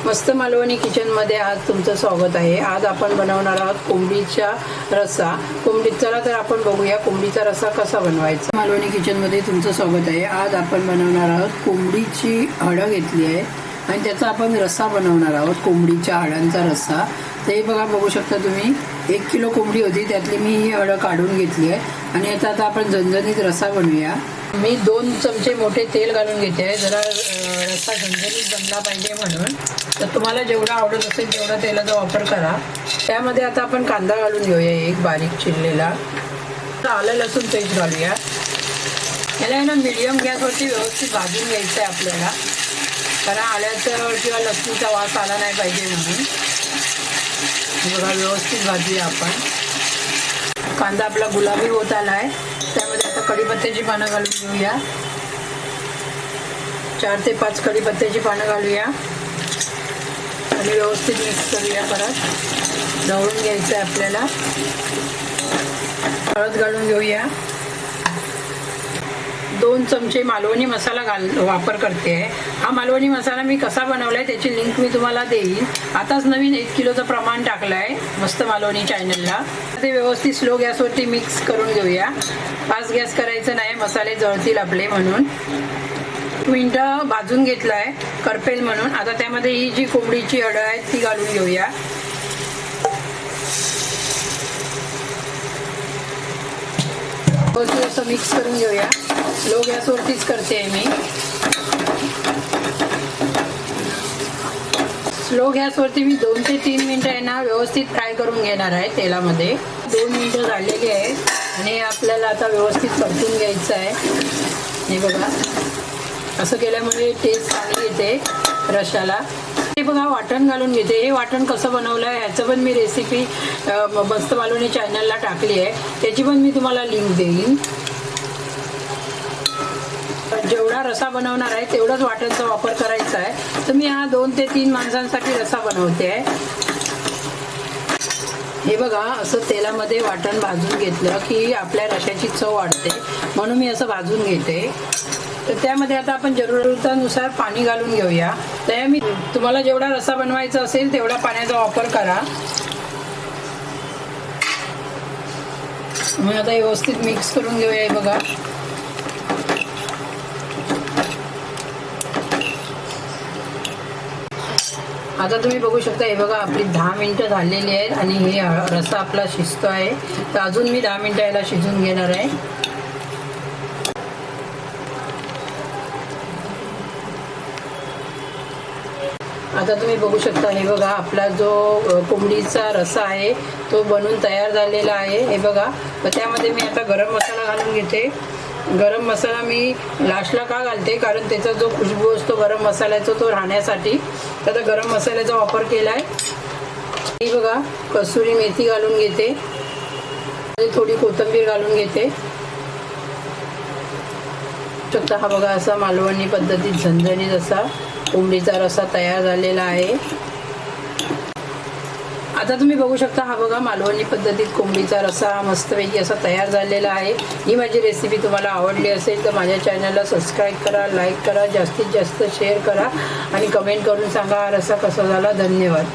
मस्त मालवणी किचनमध्ये आज तुमचं स्वागत आहे। आज आपण बनवणार आहोत कोंबडीचा रस्सा। चला तर आपण बघूया कोंबडीचा रस्सा कसा बनवायचा। मालवणी किचनमध्ये तुमचं स्वागत आहे। आज आपण बनवणार आहोत कोंबडीची हाडं घेतली आहे आणि त्याचा आपण रस्सा बनवणार आहोत, कोंबडीच्या हाडांचा रस्सा। ते बघू शकता तुम्ही 1 किलो कोंबडी होती, त्यातली मी ही हाडं काढून घेतली आहे आणि आता आपण झणझणीत रस्सा बनवूया। मी 2 चमचे मोठे तेल घालून घेते आहे, जरा रस्सा झणझणीत बनला पाहिजे म्हणून। तर तुम्हाला जेवढा आवडत असेल तेवढा तेलाचा वापर करा। त्यामध्ये आता आपण कांदा घालून घेऊया, एक बारीक चिरलेला। आलं लसूण पेस्ट घालूया। याला आहे ना मीडियम गॅसवरती व्यवस्थित भाजून घ्यायचं आहे आपल्याला, कारण आल्याचा किंवा लसूणचा वास आला नाही पाहिजे म्हणून। बघा व्यवस्थित भाजूया आपण। कांदा आपला गुलाबी होत आला आहे, त्यामध्ये आता कढीपत्त्याची पानं घालून घेऊया। 4 ते 5 कढीपत्त्याची पानं घालूया आणि व्यवस्थित मिक्स करूया। परत ढवळून घ्यायचं आहे आपल्याला। हळद घालून घेऊया। 2 चमचे मालवणी मसाला वापर करते आहे। हा मालवणी मसाला मी कसा बनवलाय त्याची लिंक मी तुम्हाला देईन। आताच नवीन 1 किलोचं प्रमाण टाकलंय मस्त मालवणी चॅनलला। ते व्यवस्थित स्लो गॅसवरती मिक्स करून घेऊया। फास्ट गॅस करायचं नाही, मसाले जळतील आपले म्हणून। मिनिटं भाजून घेतलाय करपेल म्हणून। आता त्यामध्ये ही जी कोंबडीची हाडं आहे ती घालून घेऊया। असं मिक्स करून घेऊया। लो गॅसवरतीच करते आहे मी। स्लो गॅसवरती मी 2 ते 3 मिनिटं आहे ना व्यवस्थित फ्राय करून घेणार आहे तेलामध्ये। 2 मिनिटं झालेली आहे आणि आपल्याला आता व्यवस्थित परतून घ्यायचं आहे। हे बघा, असं केल्यामुळे टेस्ट चांगली येते रश्शाला। हे बघा वाटण घालून घेते। हे वाटण कसं बनवलं आहे ह्याचं पण मी रेसिपी मस्त मालवणी चॅनलला टाकली आहे, त्याची पण मी तुम्हाला लिंक देईन। जेवढा रस्सा बनवणार आहे तेवढाच वाटणचा वापर करायचा आहे। तर मी हा 2 ते 3 माणसांसाठी रस्सा बनवते आहे। हे बघा, असं तेलामध्ये वाटण भाजून घेतलं की आपल्या रश्श्याची चव वाढते, म्हणून मी असं भाजून घेते। तर त्यामध्ये आता आपण जरूरतानुसार पाणी घालून घेऊया। तर मी तुम्हाला जेवढा रस्सा बनवायचा असेल तेवढा पाण्याचा वापर करा। मग आता व्यवस्थित मिक्स करून घेऊया। हे बघा, आता तुम्ही बघू शकता। हे बघा, आपली 10 मिनिटं झालेली आहेत आणि हे रस्सा आपला शिजतो आहे। तर अजून मी 10 मिनिटं याला शिजून घेणार आहे। आता तुम्ही बघू शकता। हे बघा, आपला जो कोंबडीचा रस्सा आहे तो बनून तयार झालेला आहे। हे बघा, तर त्यामध्ये मी आता गरम मसाला घालून घेते। गरम मसाला मी लास्टला का घालते, कारण त्याचा जो खुशबू असतो गरम मसाल्याचा तो राहण्यासाठी। आता गरम मसाल्याचा वापर केला आहे। हे बघा, कसुरी मेथी घालून घेते, थोडी कोथिंबीर घालून घेते। हा बघा, असा मालवणी पद्धतीत झणझणीत असा कोंबडीचा रस्सा तयार झालेला आहे। आता तुम्ही बघू शकता। हा बघा, मालवणी पद्धतीत कोंबडीचा रस्सा मस्तपैकी असा तयार झालेला आहे। ही माझी रेसिपी तुम्हाला आवडली असेल तर माझ्या चॅनलला सबस्क्राईब करा, लाईक करा, जास्तीत जास्त शेअर करा आणि कमेंट करून सांगा हा रस्सा कसा झाला। धन्यवाद।